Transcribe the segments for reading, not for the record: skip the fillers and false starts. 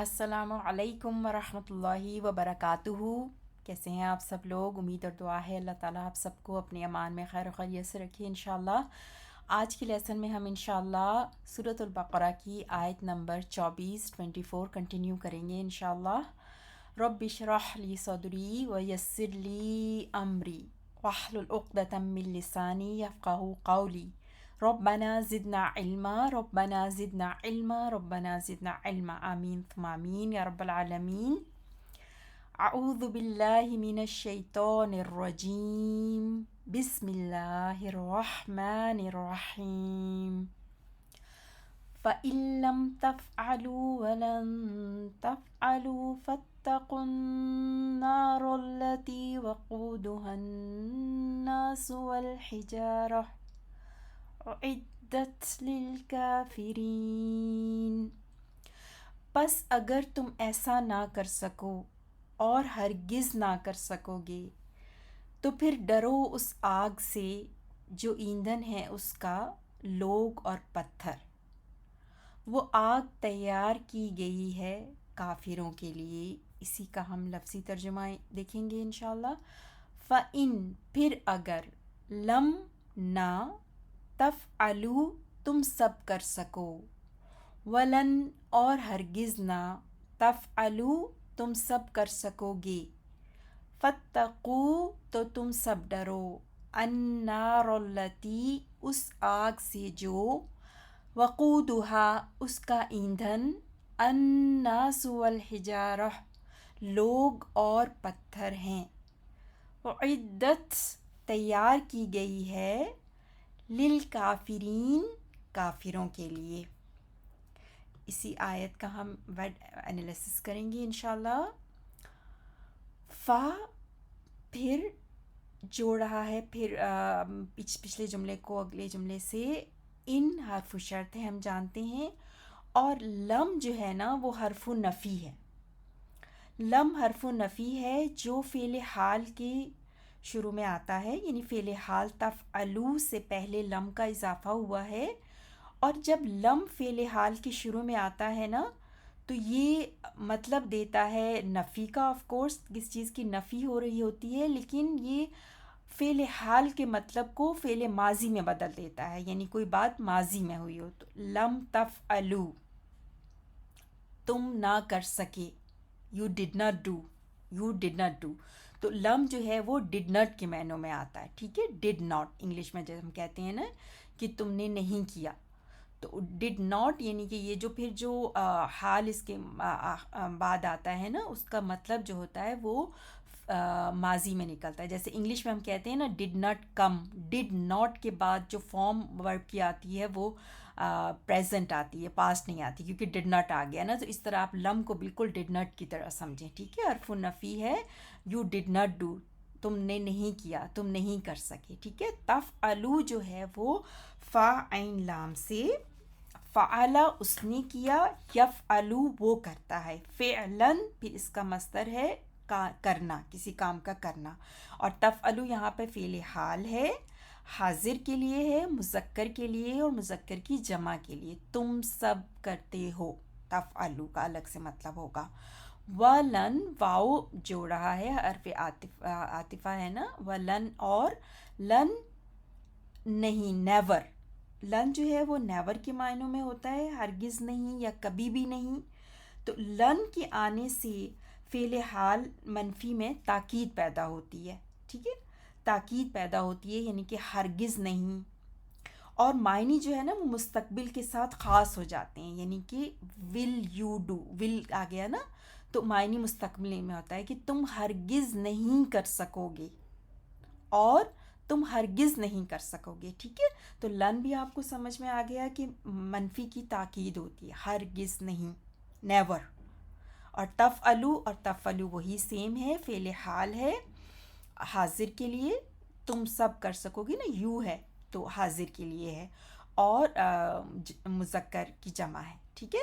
السلام علیکم ورحمۃ اللہ وبرکاتہ۔ کیسے ہیں آپ سب لوگ؟ امید اور دعا ہے اللہ تعالیٰ آپ سب کو اپنے امان میں خیر و خیریت سے رکھے انشاءاللہ۔ آج کی لیسن میں ہم انشاءاللہ سورۃ البقرہ کی آیت نمبر 24 کنٹینیو کریں گے انشاءاللہ۔ رب اشرح لی صدری ویسر لی امری واحلل عقدۃ من لسانی یفقہوا قولی ربنا زدنا علما ربنا زدنا علما ربنا زدنا علما آمین ثم آمین یا رب العالمین۔ اعوذ باللہ من الشیطان الرجیم، بسم اللہ الرحمن الرحیم۔ فَإِن لَّمْ تَفْعَلُوا وَلَن تَفْعَلُوا فَاتَّقُوا النَّارَ الَّتِي وَقُودُهَا النَّاسُ وَالْحِجَارَةُ اعدت للکافرین۔ پس اگر تم ایسا نہ کر سکو اور ہرگز نہ کر سکو گے تو پھر ڈرو اس آگ سے جو ایندھن ہے اس کا لوگ اور پتھر، وہ آگ تیار کی گئی ہے کافروں کے لیے۔ اسی کا ہم لفظی ترجمہ دیکھیں گے انشاءاللہ۔ فَإِن پھر اگر، لم نہ، تفعلوا تم سب کر سکو، ولن اور ہرگز نہ، تفعلوا تم سب کر سکو گے، فاتقوا تو تم سب ڈرو، النار التی اس آگ سے جو، وقودها اس کا ایندھن، الناس والحجارہ لوگ اور پتھر ہیں، اعدت تیار کی گئی ہے، للکافرین کافروں کے لیے۔ اسی آیت کا ہم ورڈ انالیسس کریں گے انشاءاللہ۔ فا پھر جوڑ رہا ہے، پھر پچھلے جملے کو اگلے جملے سے، ان حرف شرط ہے ہم جانتے ہیں، اور لم جو ہے نا وہ حرف نفی ہے۔ لم حرف نفی ہے جو فعل حال کے شروع میں آتا ہے، یعنی فعل حال تفعلوا سے پہلے لم کا اضافہ ہوا ہے، اور جب لم فعل حال کے شروع میں آتا ہے نا تو یہ مطلب دیتا ہے نفی کا، آف کورس کس چیز کی نفی ہو رہی ہوتی ہے، لیکن یہ فعل حال کے مطلب کو فعل ماضی میں بدل دیتا ہے، یعنی کوئی بات ماضی میں ہوئی ہو تو لم تفعلوا تم نہ کر سکے، you did not do, you did not do, تو لم جو ہے وہ ڈڈ ناٹ کے معنوں میں آتا ہے، ٹھیک ہے، ڈڈ ناٹ انگلش میں جب ہم کہتے ہیں نا کہ تم نے نہیں کیا، تو ڈڈ ناٹ یعنی کہ یہ جو پھر جو حال اس کے بعد آتا ہے نا اس کا مطلب جو ہوتا ہے وہ ماضی میں نکلتا ہے، جیسے انگلش میں ہم کہتے ہیں نا did not come, did not کے بعد جو فارم ورب کی آتی ہے وہ پریزنٹ آتی ہے، پاسٹ نہیں آتی، کیونکہ ڈڈ ناٹ آ گیا نا، تو اس طرح آپ لم کو بالکل ڈڈ ناٹ کی طرح سمجھیں، ٹھیک ہے۔ حرف نفی ہے، یو ڈڈ ناٹ ڈو، تم نے نہیں کیا، تم نہیں کر سکے، ٹھیک ہے۔ تفعلوا جو ہے وہ فا عین لام سے، فعل اس نے کیا، یفعلو وہ کرتا ہے، فعلاً پھر اس کا مصدر ہے کرنا، کسی کام کا کرنا، اور تفعلو یہاں پہ فعل حال ہے، حاضر کے لیے ہے، مذکر کے لیے اور مذکر کی جمع کے لیے، تم سب کرتے ہو، تفعلو کا الگ سے مطلب ہوگا۔ ولن واؤ جو رہا ہے حرف عاطفہ ہے نا، ولن اور لن نہیں، نیور، لن جو ہے وہ نیور کے معنوں میں ہوتا ہے، ہرگز نہیں یا کبھی بھی نہیں، تو لن کے آنے سے فعل حال منفی میں تاکید پیدا ہوتی ہے، ٹھیک ہے، تاکید پیدا ہوتی ہے، یعنی کہ ہرگز نہیں، اور معنی جو ہے نا وہ مستقبل کے ساتھ خاص ہو جاتے ہیں، یعنی کہ ول یو ڈو، ول آ گیا نا تو معنی مستقبل میں ہوتا ہے کہ تم ہرگز نہیں کر سکو گے، اور تم ہرگز نہیں کر سکو گے، ٹھیک ہے۔ تو لن بھی آپ کو سمجھ میں آ گیا کہ منفی کی تاکید ہوتی ہے، ہرگز نہیں، نیور، اور تفعلو وہی سیم ہے، فعل حال ہے، حاضر کے لیے، تم سب کر سکو گے نا، یو ہے تو حاضر کے لیے ہے، اور مذکر کی جمع ہے، ٹھیک ہے،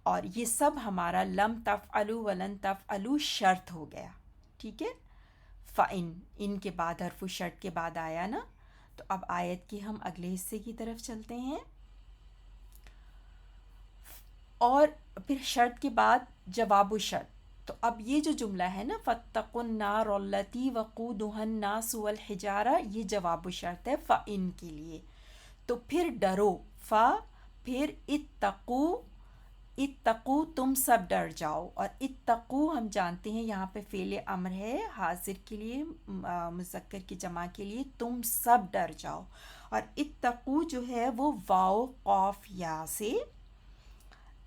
اور یہ سب ہمارا لم تفعلوا ولن تفعلوا شرط ہو گیا، ٹھیک ہے۔ فَإِن ان کے بعد حرف شرط کے بعد آیا نا، تو اب آیت کے ہم اگلے حصے کی طرف چلتے ہیں۔ اور پھر شرط کے بعد جواب و شرط. تو اب یہ جو جملہ ہے نا فَاتَّقُوا النَّارَ الَّتِي وَقُودُهَا النَّاسُ وَالْحِجَارَةُ، یہ جواب و شرط ہے فَإِن کے لیے. تو پھر ڈرو، فا پھر اتقو، اتقو تم سب ڈر جاؤ. اور اتقو ہم جانتے ہیں یہاں پہ فعل امر ہے حاضر کے لیے، مذکر کی جمع کے لیے، تم سب ڈر جاؤ. اور اتقو جو ہے وہ واو قاف یا سے،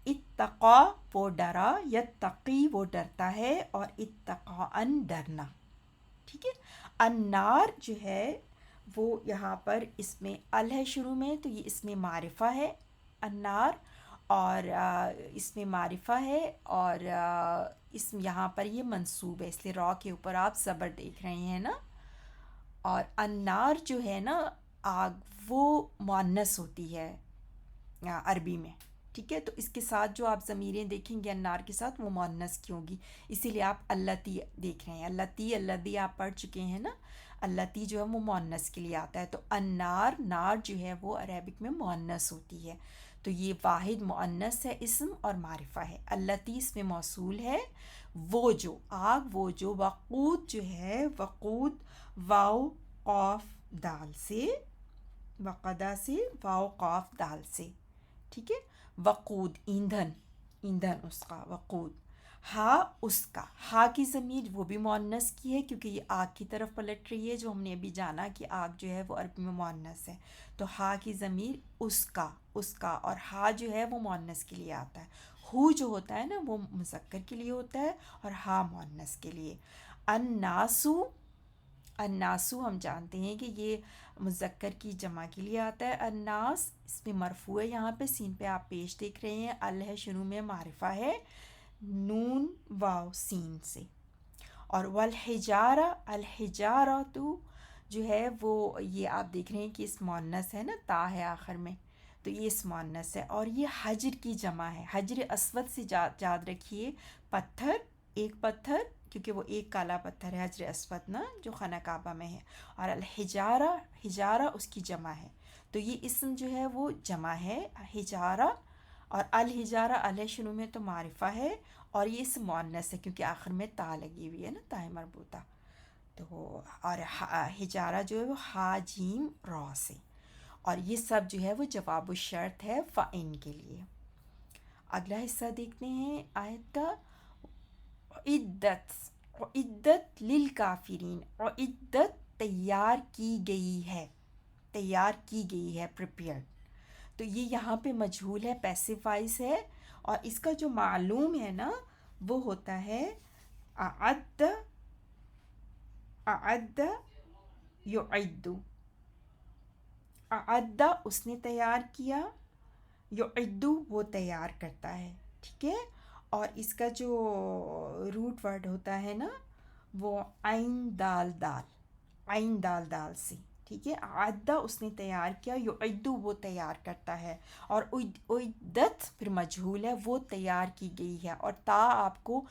اتقا وہ ڈرا، یتقی وہ ڈرتا ہے، اور اتقا ان ڈرنا. ٹھیک ہے. النار جو ہے وہ یہاں پر اس میں ال ہے شروع میں، تو یہ اس میں معرفہ ہے النار، اور اس میں معرفہ ہے، اور اس یہاں پر یہ منصوب ہے، اس لیے را کے اوپر آپ زبر دیکھ رہے ہیں نا. اور النار جو ہے نا آگ، وہ مؤنث ہوتی ہے عربی میں. ٹھیک ہے. تو اس کے ساتھ جو آپ ضمیریں دیکھیں گے النار کے ساتھ وہ مؤنث کی ہوں گی، اسی لیے آپ اللتی دیکھ رہے ہیں. اللتی الذی آپ پڑھ چکے ہیں نا، اللتی جو ہے وہ مؤنث کے لیے آتا ہے. تو النار، نار جو ہے وہ عربک میں مؤنث ہوتی ہے. تو یہ واحد مؤنث ہے، اسم اور معرفہ ہے. اللتی اس میں موصول ہے، وہ جو آگ، وہ جو، وقود جو ہے، وقود واو قاف دال سے، وقدا سے، واو قاف دال سے. ٹھیک ہے. وقود ایندھن، ایندھن اس کا وقود. ہا اس کا، ہا کی ضمیر وہ بھی مؤنث کی ہے کیونکہ یہ آگ کی طرف پلٹ رہی ہے، جو ہم نے ابھی جانا کہ آگ جو ہے وہ عربی میں مؤنث ہے. تو ہا کی ضمیر اس کا، اس کا، اور ہا جو ہے وہ مؤنث کے لیے آتا ہے. ہو جو ہوتا ہے نا وہ مذکر کے لیے ہوتا ہے، اور ہا مؤنث کے لیے. الناسو، الناسو ہم جانتے ہیں کہ یہ مذکر کی جمع کے لیے آتا ہے. الناس اس میں مرفوع ہے، یہاں پہ سین پہ آپ پیش دیکھ رہے ہیں، ال ہے شروع میں، معرفہ ہے نون واو سین سے. اور والحجارہ، الحجارہ تو جو ہے وہ یہ آپ دیکھ رہے ہیں کہ اس مؤنث ہے نا، تا ہے آخر میں، تو یہ اس مؤنث ہے. اور یہ حجر کی جمع ہے. حجر اسود سے یاد رکھیے، پتھر، ایک پتھر، کیونکہ وہ ایک کالا پتھر ہے حجر اسود نا جو خانہ کعبہ میں ہے. اور الحجارہ، حجارہ اس کی جمع ہے. تو یہ اسم جو ہے وہ جمع ہے حجارہ. اور الحجارہ ال شروع میں تو معرفہ ہے، اور یہ اسم مؤنث ہے کیونکہ آخر میں تا لگی ہوئی ہے نا، تا مربوطہ. تو اور حجارہ جو ہے وہ ہا جیم را سے. اور یہ سب جو ہے وہ جواب الشرط ہے فَإِن کے لیے. اگلا حصہ دیکھتے ہیں آیت کا. عدت، عدت للکافرین، عدت تیار کی گئی ہے، تیار کی گئی ہے، پریپیئرڈ. تو یہ یہاں پہ مجہول ہے، پیسو وائس ہے. اور اس کا جو معلوم ہے نا وہ ہوتا ہے اعد، اعد یعد، اعد اس نے تیار کیا، یعد وہ تیار کرتا ہے. ٹھیک ہے. اور اس کا جو روٹ ورڈ ہوتا ہے نا وہ عین دال دال، عین دال دال سے. ٹھیک ہے. عدہ اس نے تیار کیا، یعد وہ تیار کرتا ہے. اور اعدت پھر مجہول ہے، وہ تیار کی گئی ہے. اور تا آپ کو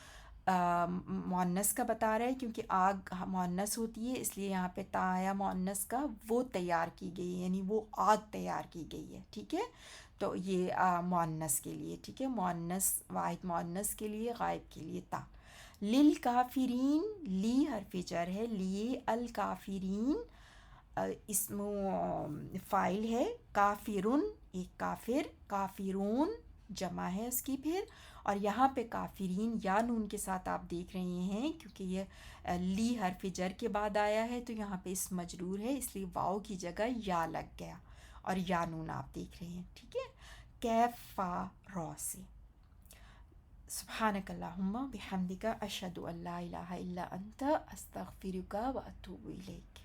مؤنث کا بتا رہا ہے کیونکہ آگ مؤنث ہوتی ہے، اس لیے یہاں پہ تا آیا مؤنث کا، وہ تیار کی گئی ہے یعنی وہ آگ تیار کی گئی ہے. ٹھیک ہے. تو یہ مؤنث کے لیے. ٹھیک ہے. مؤنث، واحد مؤنث کے لیے، غائب کے لیے تا. للکافرین، لی حرف جر ہے، لیے، الکافرین اسم فاعل ہے، کافرن ایک کافر، کافرون جمع ہے اس کی پھر. اور یہاں پہ کافرین یا نون کے ساتھ آپ دیکھ رہے ہیں کیونکہ یہ لی حرف جر کے بعد آیا ہے تو یہاں پہ اسم مجرور ہے، اس لیے واؤ کی جگہ یا لگ گیا، اور یا نون آپ دیکھ رہے ہیں. ٹھیک ہے. کیفا را سے. سبحانک اللہم بحمدک اشہد ان لا الہ الا انت استغفرک و اتوب الیک.